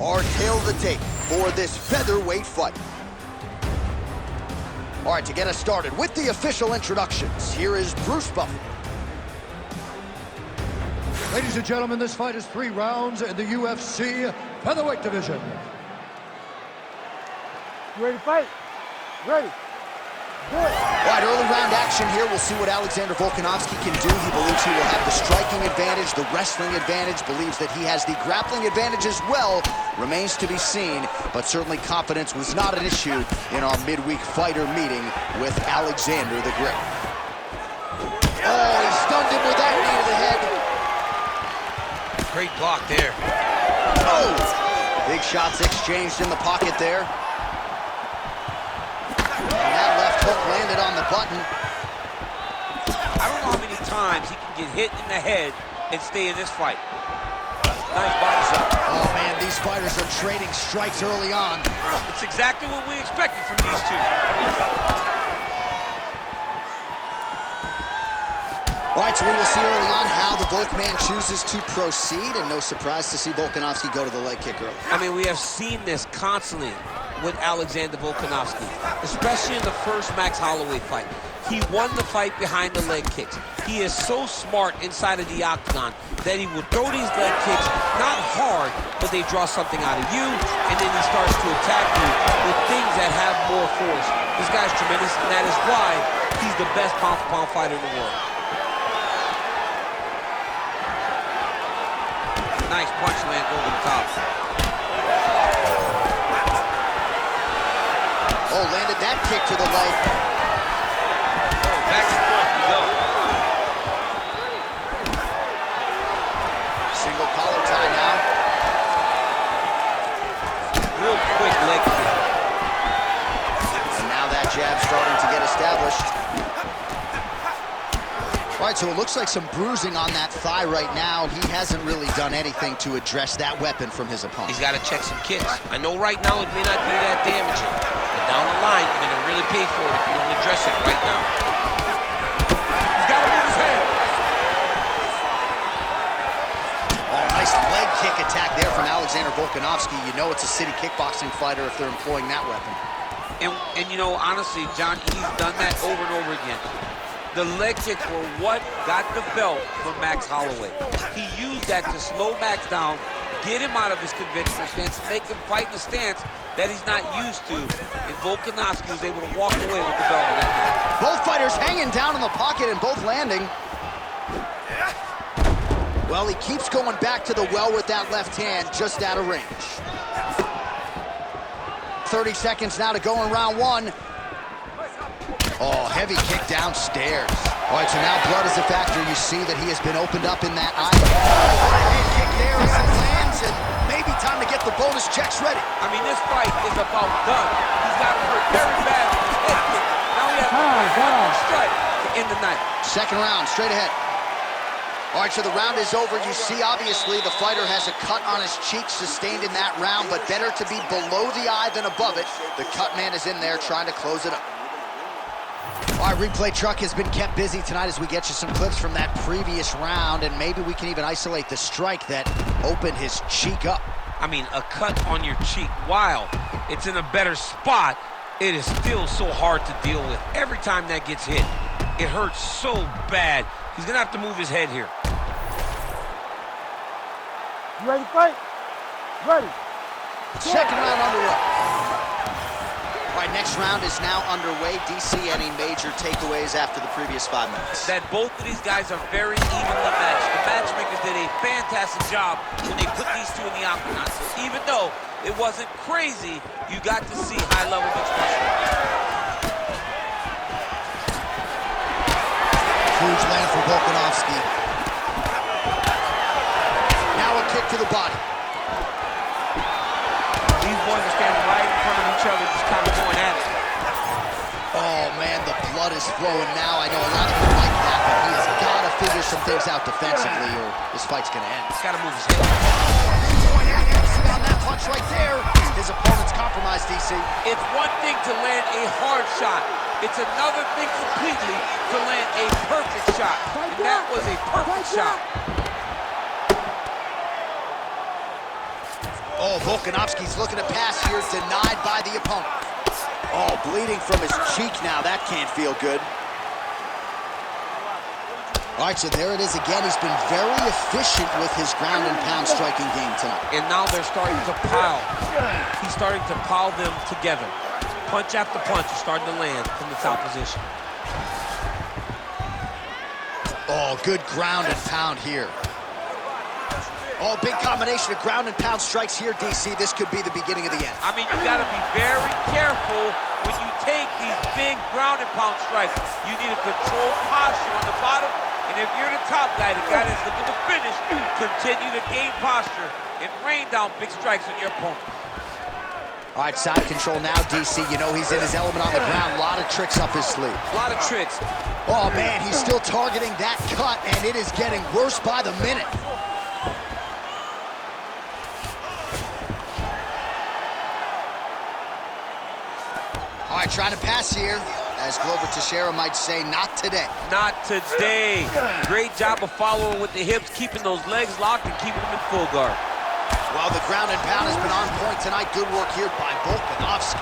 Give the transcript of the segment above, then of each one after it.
are tail of the tape for this featherweight fight. All right, to get us started with the official introductions, here is Bruce Buffer. Ladies and gentlemen, this fight is 3 rounds in the UFC featherweight division. You ready to fight? Ready. All right, early round action here. We'll see what Alexander Volkanovski can do. He believes he will have the striking advantage, the wrestling advantage, believes that he has the grappling advantage as well. Remains to be seen, but certainly confidence was not an issue in our midweek fighter meeting with Alexander the Great. Oh, he stunned him with that knee to the head. Great block there. Oh! Big shots exchanged in the pocket there. And that left hook landed on the button. I don't know how many times he can get hit in the head and stay in this fight. Nice body shot. Oh, man, these fighters are trading strikes early on. It's exactly what we expected from these two. All right, so we will see early on how the Volk man chooses to proceed, and no surprise to see Volkanovski go to the leg kick early. I mean, we have seen this constantly with Alexander Volkanovski, especially in the first Max Holloway fight. He won the fight behind the leg kicks. He is so smart inside of the octagon that he will throw these leg kicks, not hard, but they draw something out of you, and then he starts to attack you with things that have more force. This guy's tremendous, and that is why he's the best pound-for-pound fighter in the world. Nice punch land over the top. Oh, landed that kick to the leg. Back and forth we go. Single collar tie now. Real quick leg kick. And now that jab starting to get established. All right, so it looks like some bruising on that thigh right now. He hasn't really done anything to address that weapon from his opponent. He's got to check some kicks. I know right now it may not be that damaging, but down the line, you're going to really pay for it if you don't address it right now. He's got to move his head. Oh, nice leg kick attack there from Alexander Volkanovski. You know it's a city kickboxing fighter if they're employing that weapon. And you know, honestly, John, he's done that over and over again. The leg kicks were what got the belt from Max Holloway. He used that to slow Max down, get him out of his conventional stance, make him fight in a stance that he's not used to. And Volkanovski was able to walk away with the belt on that night. Both fighters hanging down in the pocket and both landing. Well, he keeps going back to the well with that left hand, just out of range. 30 seconds now to go in round 1. Oh, heavy kick downstairs. All right, so now blood is a factor. You see that he has been opened up in that eye. Oh, head kick there as it lands, and maybe time to get the bonus checks ready. I mean, this fight is about done. He's got hurt very bad with his head kick. Now he has one strike to end the night. Second round, straight ahead. All right, so the round is over. You see, obviously, the fighter has a cut on his cheek sustained in that round, but better to be below the eye than above it. The cut man is in there trying to close it up. All right, replay truck has been kept busy tonight as we get you some clips from that previous round, and maybe we can even isolate the strike that opened his cheek up. I mean, a cut on your cheek, while it's in a better spot, it is still so hard to deal with. Every time that gets hit, it hurts so bad. He's gonna have to move his head here. You ready to fight? Ready. Second round underway. All right, next round is now underway. DC, any major takeaways after the previous 5 minutes? That both of these guys are very evenly matched. The matchmakers did a fantastic job when they put these two in the octagon. So even though it wasn't crazy, you got to see high level mixed martial arts. Huge land for Volkanovski. Now a kick to the body. These boys are standing right in front of each other, just kind of going at it. Oh, man, the blood is flowing now. I know a lot of people like that, but he has got to figure some things out defensively or this fight's going to end. He's got to move his head. Going at it on that punch right there. His opponent's compromised, DC. It's one thing to land a hard shot. It's another thing completely to land a perfect shot. And that was a perfect shot. Oh, Oh, Volkanovski's looking to pass here, denied by the opponent. Oh, bleeding from his cheek now. That can't feel good. All right, so there it is again. He's been very efficient with his ground and pound striking game tonight. And now they're starting to pile. He's starting to pile them together. Punch after punch is starting to land from the top position. Oh, good ground and pound here. Oh, big combination of ground and pound strikes here, DC. This could be the beginning of the end. I mean, you got to be very careful when you take these big ground and pound strikes. You need a controlled posture on the bottom. And if you're the top guy, the guy that's looking to finish, continue to gain posture and rain down big strikes on your opponent. All right, side control now, DC. You know he's in his element on the ground. A lot of tricks up his sleeve. A lot of tricks. Oh, man, he's still targeting that cut, and it is getting worse by the minute. All right, trying to pass here. As Glover Teixeira might say, not today. Not today. Great job of following with the hips, keeping those legs locked and keeping them in full guard. Well, the ground and pound has been on point tonight. Good work here by Volkanovski.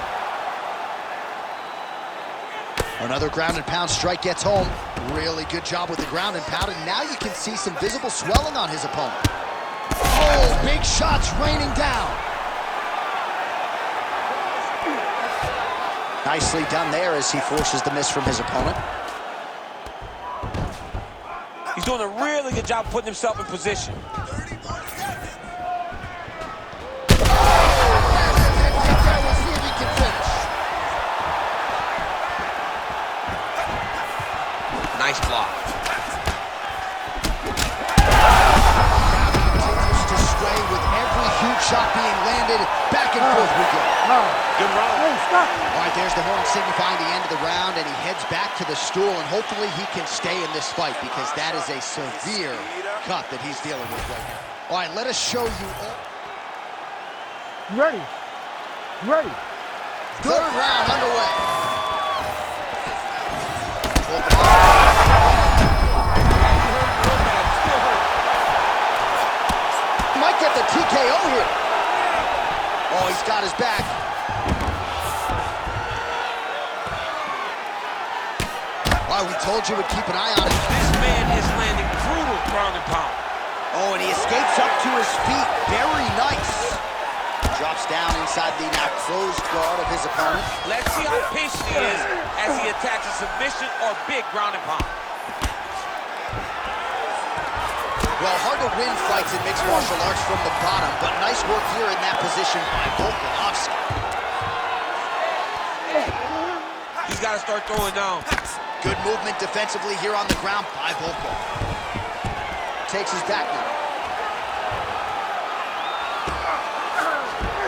Another ground and pound strike gets home. Really good job with the ground and pound, and now you can see some visible swelling on his opponent. Oh, big shots raining down. Nicely done there as he forces the miss from his opponent. He's doing a really good job putting himself in position. Nice block. Continues to sway with every huge shot being landed. Back and forth we go. Good run. Hey, stop. All right, there's the horn signifying the end of the round, and he heads back to the stool, and hopefully he can stay in this fight because that is a severe cut that he's dealing with right now. All right, let us show you. You ready? You ready? Third round underway. Might get the TKO here. Oh, he's got his back. Wow, we told you we'd keep an eye on it. This man is landing brutal ground and pound. Oh, and he escapes up to his feet. Very nice. Drops down inside the now closed guard of his opponent. Let's see how patient he is as he attacks a submission or big ground and pound. Well, hard to win fights in mixed martial arts from the bottom, but nice work here in that position by Volkanovski. He's got to start throwing down. Good movement defensively here on the ground by Volko. Takes his back now.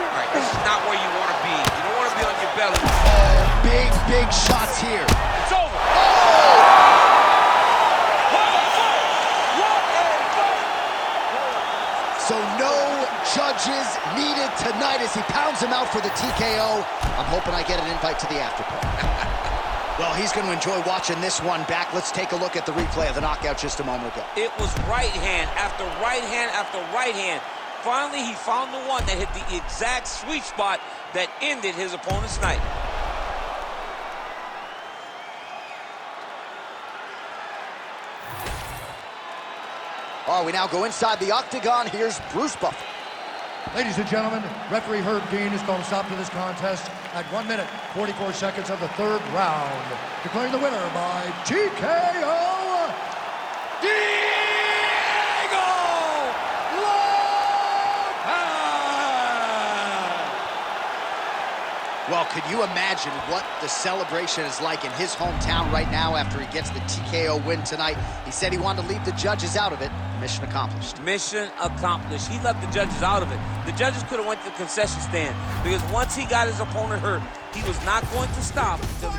All right, this is not where you want to be. You don't want to be on your belly. Oh, big shots here. It's over. Oh! So no judges needed tonight as he pounds him out for the TKO. I'm hoping I get an invite to the after party. Well, he's going to enjoy watching this one back. Let's take a look at the replay of the knockout just a moment ago. It was right hand after right hand after right hand. Finally, he found the one that hit the exact sweet spot that ended his opponent's night. All right, we now go inside the octagon. Here's Bruce Buffer. Ladies and gentlemen, referee Herb Dean has called a stop to this contest at 1 minute, 44 seconds of the third round, declaring the winner by TKO, Diego Lopez! Well, could you imagine what the celebration is like in his hometown right now after he gets the TKO win tonight? He said he wanted to leave the judges out of it. Mission accomplished. Mission accomplished. He left the judges out of it. The judges could have went to the concession stand because once he got his opponent hurt, he was not going to stop until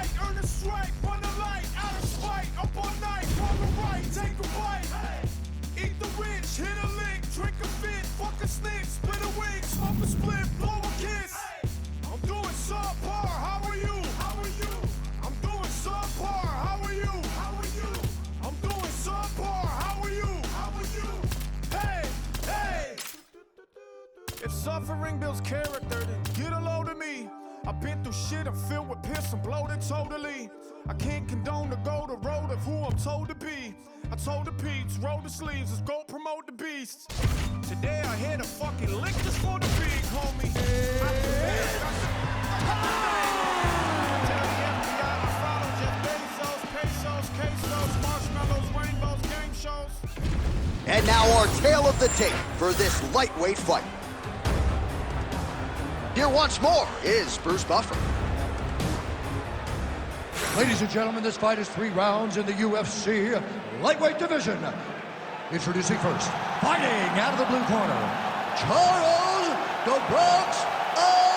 If suffering builds character, then get a load of me. I've been through shit, I'm filled with piss, I'm bloated totally. I can't condone to go the road of who I'm told to be. I told the peeps, roll the sleeves, let's go promote the beasts. Today I had a fucking lick just for the big homie. Tell the FBI I follow Jeff Bezos, pesos, quesos, marshmallows, rainbows, game shows. And now our tale of the tape for this lightweight fight. Here once more is Bruce Buffer. Ladies and gentlemen, this fight is 3 rounds in the UFC lightweight division. Introducing first, fighting out of the blue corner, Charles "The Bronx" Oliveira.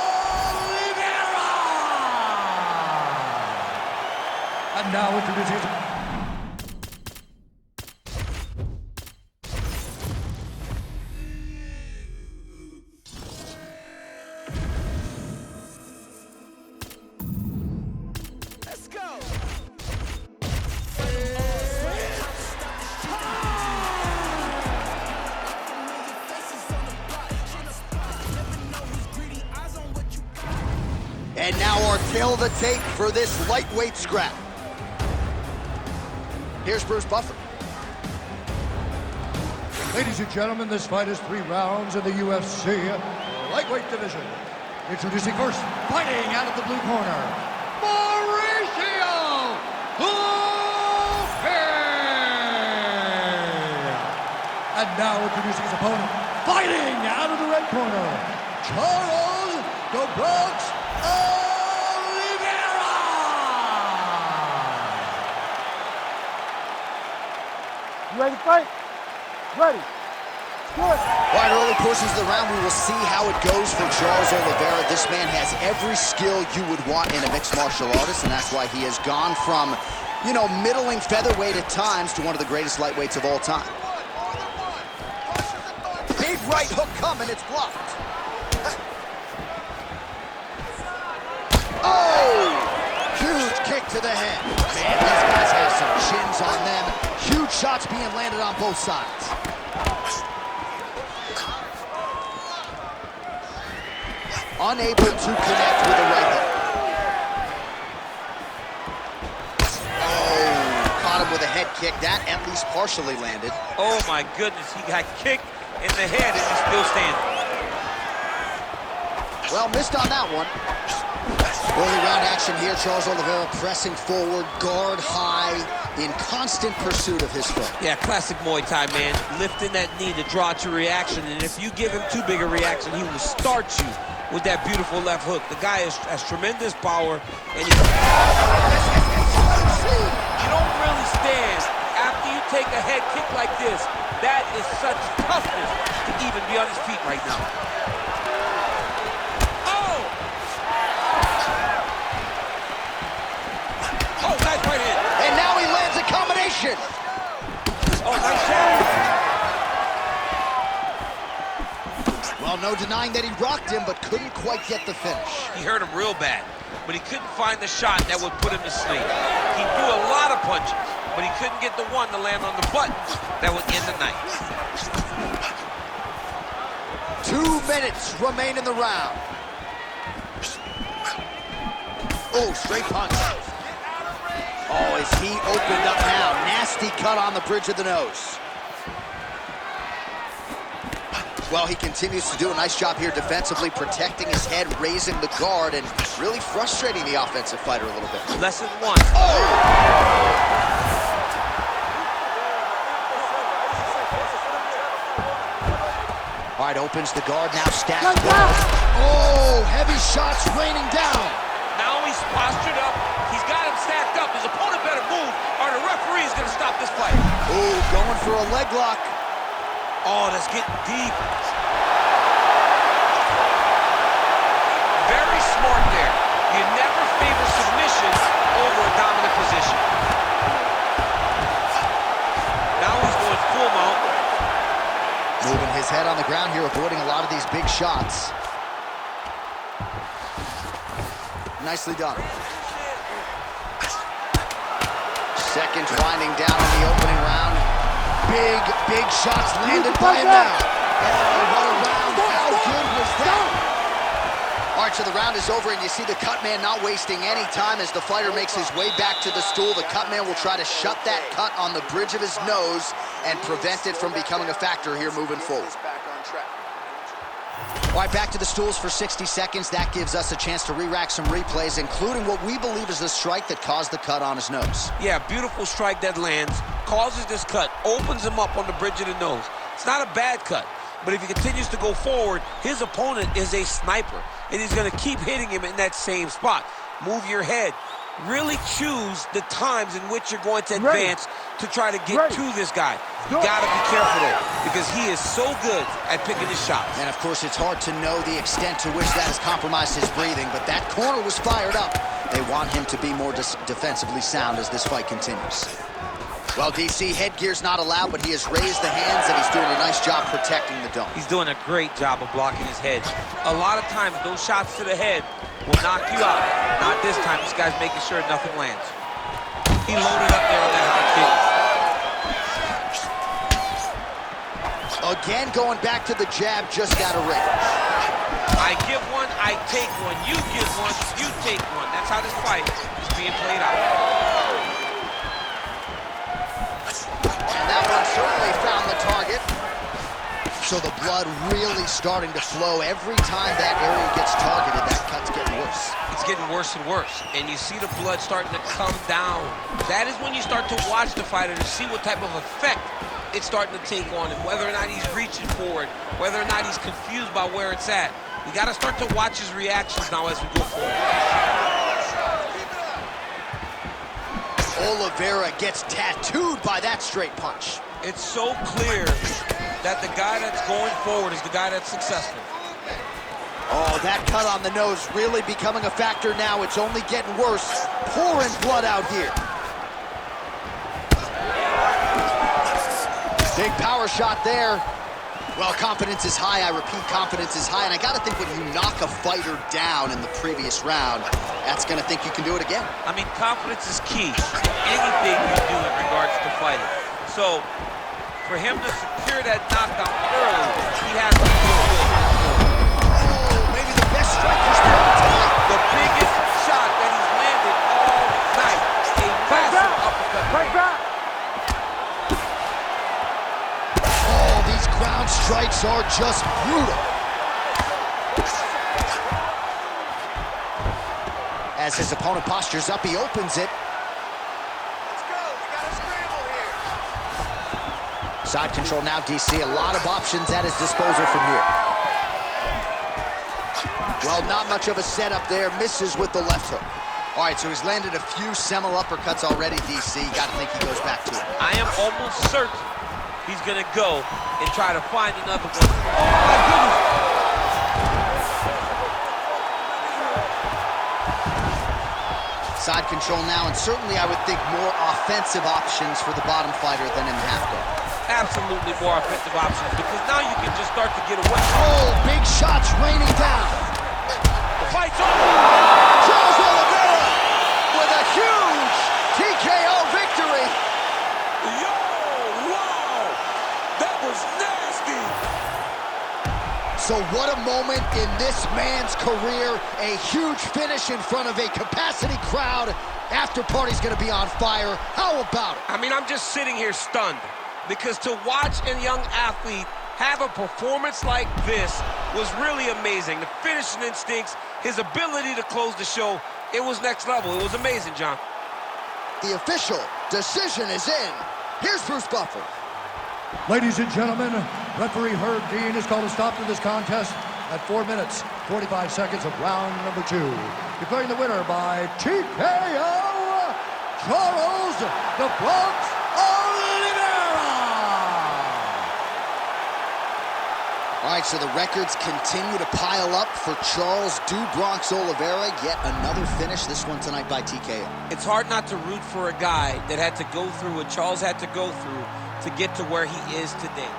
And now introducing And now our tale of the tape for this lightweight scrap. Here's Bruce Buffer. Ladies and gentlemen, this fight is 3 rounds in the UFC lightweight division. Introducing first, fighting out of the blue corner, Mauricio Luque. And now introducing his opponent, fighting out of the red corner, Charles "The Bronx" Oliveira. You ready to fight? Ready. Good. All right, early portions of the round, we will see how it goes for Charles Oliveira. This man has every skill you would want in a mixed martial artist, and that's why he has gone from, you know, middling featherweight at times to one of the greatest lightweights of all time. Big right hook coming, it's blocked. Oh! Huge kick to the head. Man, these guys have some chins on them. Huge shots being landed on both sides. Unable to connect with the right hook. Oh, caught him with a head kick. That at least partially landed. Oh my goodness, he got kicked in the head and he's still standing. Well, missed on that one. Early round action here. Charles Oliveira pressing forward, guard high, in constant pursuit of his foot. Yeah, classic Muay Thai, man. Lifting that knee to draw to reaction, and if you give him too big a reaction, he will start you with that beautiful left hook. The guy has tremendous power, and you don't really stand after you take a head kick like this. That is such toughness to even be on his feet right now. Oh, nice right hand. And now he lands a combination. Oh, nice shot. Well, no denying that he rocked him, but couldn't quite get the finish. He hurt him real bad, but he couldn't find the shot that would put him to sleep. He threw a lot of punches, but he couldn't get the one to land on the button that would end the night. 2 minutes remain in the round. Oh, straight punch. Oh, his heat opened up now. Nasty cut on the bridge of the nose. Well, he continues to do a nice job here defensively, protecting his head, raising the guard, and really frustrating the offensive fighter a little bit. Lesson 1. Oh! All right, opens the guard, now stacks. Oh, heavy shots raining down. Now he's postured up. He's got him stacked up. His opponent better move, or the referee is going to stop this fight. Oh, going for a leg lock. Oh, that's getting deep. Very smart there. You never favor submission over a dominant position. Now he's going full mount. Moving his head on the ground here, avoiding a lot of these big shots. Nicely done. Seconds winding down in the opening round. Big shots landed by him now. Oh, what a round. How good was right, so the round is over, and you see the cut man not wasting any time as the fighter makes his way back to the stool. The cut man will try to shut that cut on the bridge of his nose and prevent it from becoming a factor here moving forward. All right, back to the stools for 60 seconds. That gives us a chance to re-rack some replays, including what we believe is the strike that caused the cut on his nose. Yeah, beautiful strike that lands, causes this cut, opens him up on the bridge of the nose. It's not a bad cut, but if he continues to go forward, his opponent is a sniper, and he's going to keep hitting him in that same spot. Move your head. Really choose the times in which you're going to advance to try to get to this guy. You gotta be careful though, because he is so good at picking his shots. And of course, it's hard to know the extent to which that has compromised his breathing, but that corner was fired up. They want him to be more defensively sound as this fight continues. Well, DC, headgear's not allowed, but he has raised the hands, and he's doing a nice job protecting the dome. He's doing a great job of blocking his head. A lot of times, those shots to the head will knock you out. Not this time. This guy's making sure nothing lands. He loaded up there on that high kick. Again, going back to the jab, just out of range. I give one, I take one. You give one, you take one. That's how this fight is being played out. And that one certainly found the target. So the blood really starting to flow. Every time that area gets targeted, that cut's getting worse. It's getting worse and worse. And you see the blood starting to come down. That is when you start to watch the fighter to see what type of effect it's starting to take on him, whether or not he's reaching for it, whether or not he's confused by where it's at. We got to start to watch his reactions now as we go forward. Oliveira gets tattooed by that straight punch. It's so clear that the guy that's going forward is the guy that's successful. Oh, that cut on the nose really becoming a factor now. It's only getting worse. Pouring blood out here. Big power shot there. Well, confidence is high. I repeat, confidence is high. And I got to think when you knock a fighter down in the previous round, that's going to think you can do it again. I mean, confidence is key in anything you do in regards to fighting. So, for him to secure that knockdown early, he has to feel good. Oh, maybe the best striker's thrown tonight. The biggest shot that he's landed all night. A massive uppercut. Right back. Oh, these ground strikes are just brutal. As his opponent postures up, he opens it. Side control now, DC. A lot of options at his disposal from here. Well, not much of a setup there. Misses with the left hook. All right, so he's landed a few seminal uppercuts already, DC. Got to think he goes back to it. I am almost certain he's going to go and try to find another one. Oh, my goodness. Side control now, and certainly I would think more offensive options for the bottom fighter than in the half guard. Absolutely more offensive options, because now you can just start to get away. Oh, big shots raining down. The fight's over. Charles Oliveira with a huge TKO victory. Yo, wow, that was nasty. So what a moment in this man's career. A huge finish in front of a capacity crowd. After party's gonna be on fire. How about it? I mean, I'm just sitting here stunned, because to watch a young athlete have a performance like this was really amazing. The finishing instincts, his ability to close the show, it was next level. It was amazing, John. The official decision is in. Here's Bruce Buffer. Ladies and gentlemen, referee Herb Dean has called a stop to this contest at 4 minutes, 45 seconds of round number 2. Declaring the winner by TKO, Charles "The Bronx" Oliveira. All right, so the records continue to pile up for Charles "Du Bronx" Oliveira. Yet another finish, this one tonight by TKO. It's hard not to root for a guy that had to go through what Charles had to go through to get to where he is today.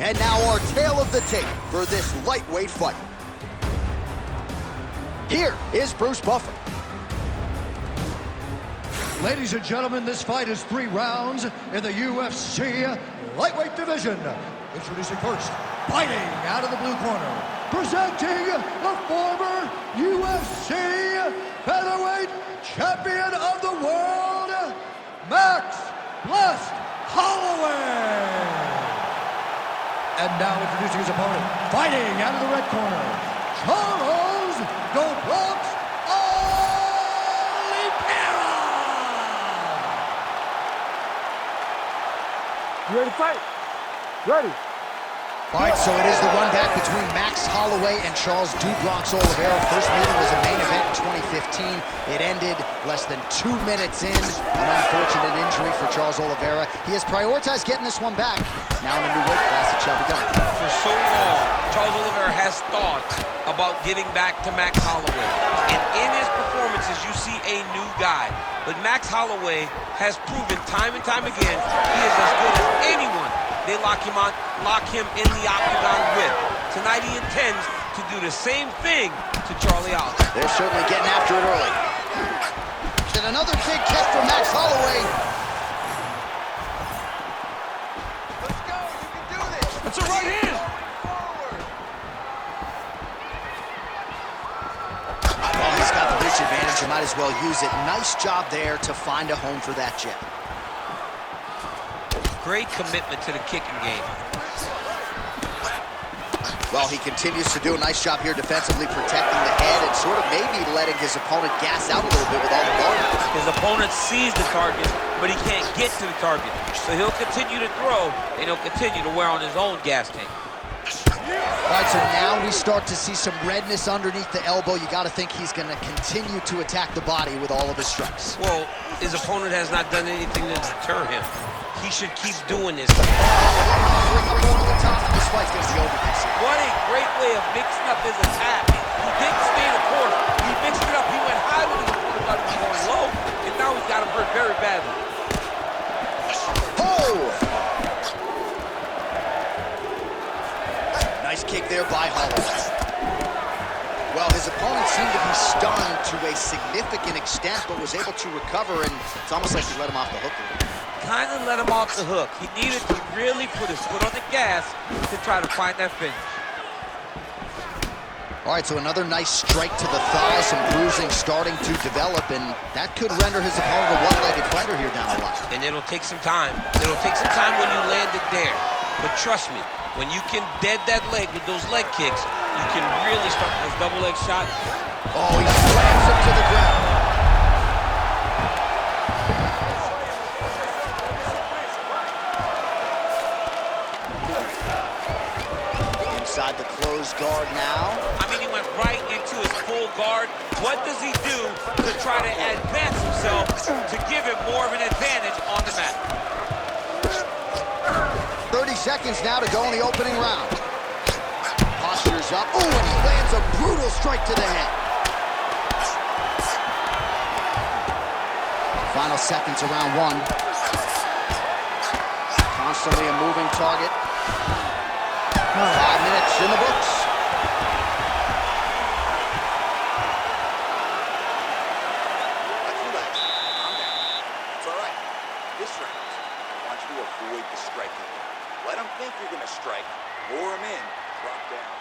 And now our tale of the tape for this lightweight fight. Here is Bruce Buffer. Ladies and gentlemen, this fight is 3 rounds in the UFC lightweight division. Introducing first, fighting out of the blue corner, presenting the former UFC featherweight champion of the world, Max Blessed Holloway. And now introducing his opponent, fighting out of the red corner, Charles Goblox. You ready to fight? Ready. All right, so it is the run back between Max Holloway and Charles Bronx Oliveira. First meeting was a main event in 2015. It ended less than 2 minutes in. An unfortunate injury for Charles Oliveira. He has prioritized getting this one back. Now in a new weight class, it shall be done. For so long, Charles Oliveira has thought about getting back to Max Holloway. And in his performances, you see a new guy. But Max Holloway has proven time and time again he is as good as anyone they lock him in the octagon with. Tonight he intends to do the same thing to Charlie Oliver. They're certainly getting after it early. And another big kick from Max Holloway. Let's go, you can do this. That's a right hand. Well, he's got the reach advantage, you might as well use it. Nice job there to find a home for that jab. Great commitment to the kicking game. Well, he continues to do a nice job here defensively, protecting the head and sort of maybe letting his opponent gas out a little bit with all the guard. His opponent sees the target, but he can't get to the target. So he'll continue to throw, and he'll continue to wear on his own gas tank. All right, so now we start to see some redness underneath the elbow. You got to think he's going to continue to attack the body with all of his strikes. Well, his opponent has not done anything to deter him. He should keep doing this. Bring up over the top, and this fight's going to be over. What a great way of mixing up his attack. He didn't stay the course. He mixed it up. He went high when his opponent thought he was going low, and now he's got him hurt very badly. Oh! Nice kick there by Holloway. Well, his opponent seemed to be stunned to a significant extent, but was able to recover, and it's almost like he let him off the hook a little bit. Kind of let him off the hook. He needed to really put his foot on the gas to try to find that finish. All right, so another nice strike to the thigh, some bruising starting to develop, and that could render his opponent a one-legged fighter here down the line. And it'll take some time. It'll take some time when you land it there. But trust me, when you can dead that leg with those leg kicks, you can really start this double leg shot. Oh, he slams him to the ground. Inside the closed guard now. I mean, he went right into his full guard. What does he do to try to advance himself to give him more of an advantage on the mat? 30 seconds now to go in the opening round. Posture's up. Oh, and he lands a brutal strike to the head. Final seconds of round one. Constantly a moving target. 5 minutes in the books. Let's relax. Calm down. It's all right. This round, I want you to avoid the striking. Let them think you're going to strike. Lure them in. Drop down.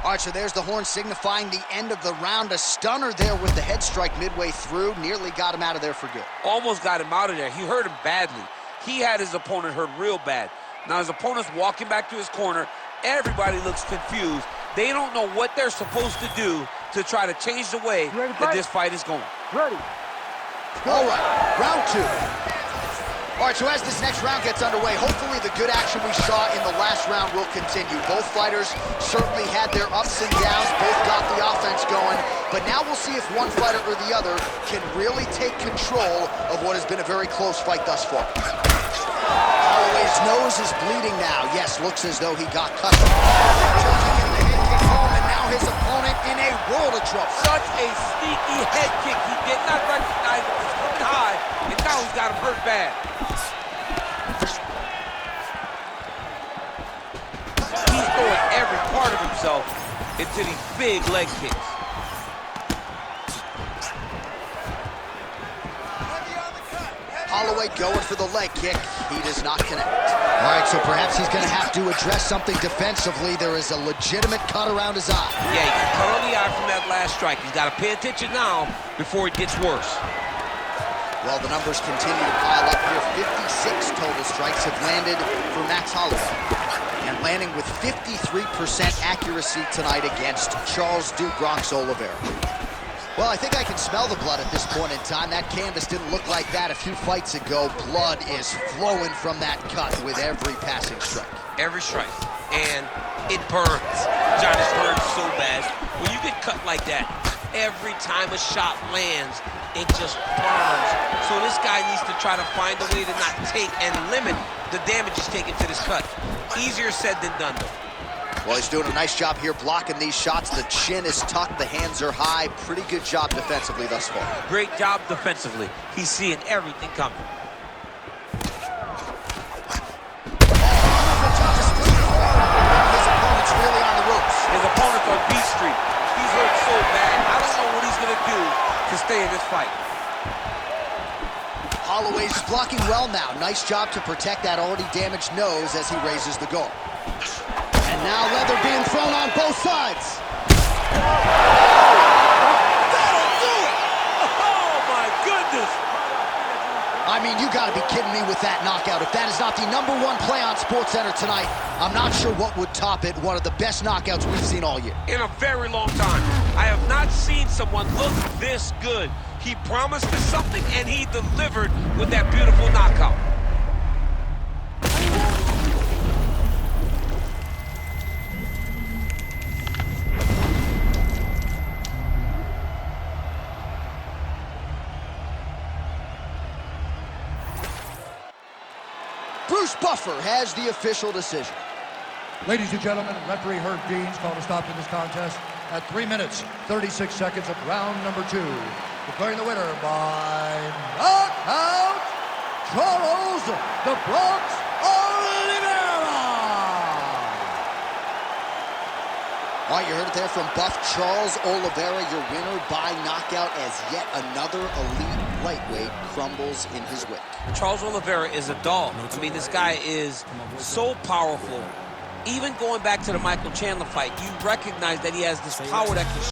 All right, so there's the horn signifying the end of the round. A stunner there with the head strike midway through. Nearly got him out of there for good. Almost got him out of there. He hurt him badly. He had his opponent hurt real bad. Now his opponent's walking back to his corner. Everybody looks confused. They don't know what they're supposed to do to try to change the way that this fight is going. Ready. All right, round two. All right, so as this next round gets underway, hopefully the good action we saw in the last round will continue. Both fighters certainly had their ups and downs, both got the offense going, but now we'll see if one fighter or the other can really take control of what has been a very close fight thus far. Holloway's nose is bleeding now. Yes, looks as though he got cut. Choking in the head kick home, and now now his opponent in a world of trouble. Such a sneaky head kick. He did not recognize it was coming high, and now he's got him hurt bad. He's throwing every part of himself into these big leg kicks. Holloway going for the leg kick. He does not connect. All right, so perhaps he's going to have to address something defensively. There is a legitimate cut around his eye. Yeah, he got cut on the eye from that last strike. He's got to pay attention now before it gets worse. Well, the numbers continue to pile up here. 56 total strikes have landed for Max Holloway. And landing with 53% accuracy tonight against Charles "Du Bronx" Oliveira. Well, I think I can smell the blood at this point in time. That canvas didn't look like that a few fights ago. Blood is flowing from that cut with every passing strike. Every strike. And it burns. John, it hurts so bad. When you get cut like that, every time a shot lands, it just burns. So this guy needs to try to find a way to not take and limit the damage he's taking to this cut. Easier said than done, though. Well, he's doing a nice job here blocking these shots. The chin is tucked, the hands are high. Pretty good job defensively thus far. Great job defensively. He's seeing everything coming. His opponent's really on the ropes. His opponent's on beat street. He's hurt so bad. I don't know what he's going to do to stay in this fight. Holloway's blocking well now. Nice job to protect that already damaged nose as he raises the guard. And now leather being thrown on both sides. That'll do it! Oh, my goodness! I mean, you got to be kidding me with that knockout. If that is not the #1 play on SportsCenter tonight, I'm not sure what would top it. One of the best knockouts we've seen all year. In a very long time. I have not seen someone look this good. He promised us something, and he delivered with that beautiful knockout. Bruce Buffer has the official decision. Ladies and gentlemen, referee Herb Dean's called a stop to this contest at 3 minutes, 36 seconds of round number 2. Declaring the winner by knockout, Charles "The Bronx" Oliveira. All right, you heard it there from Buff. Charles Oliveira, your winner by knockout, as yet another elite lightweight crumbles in his wake. Charles Oliveira is a dog. I mean, this guy is so powerful. Even going back to the Michael Chandler fight, you recognize that he has this power that can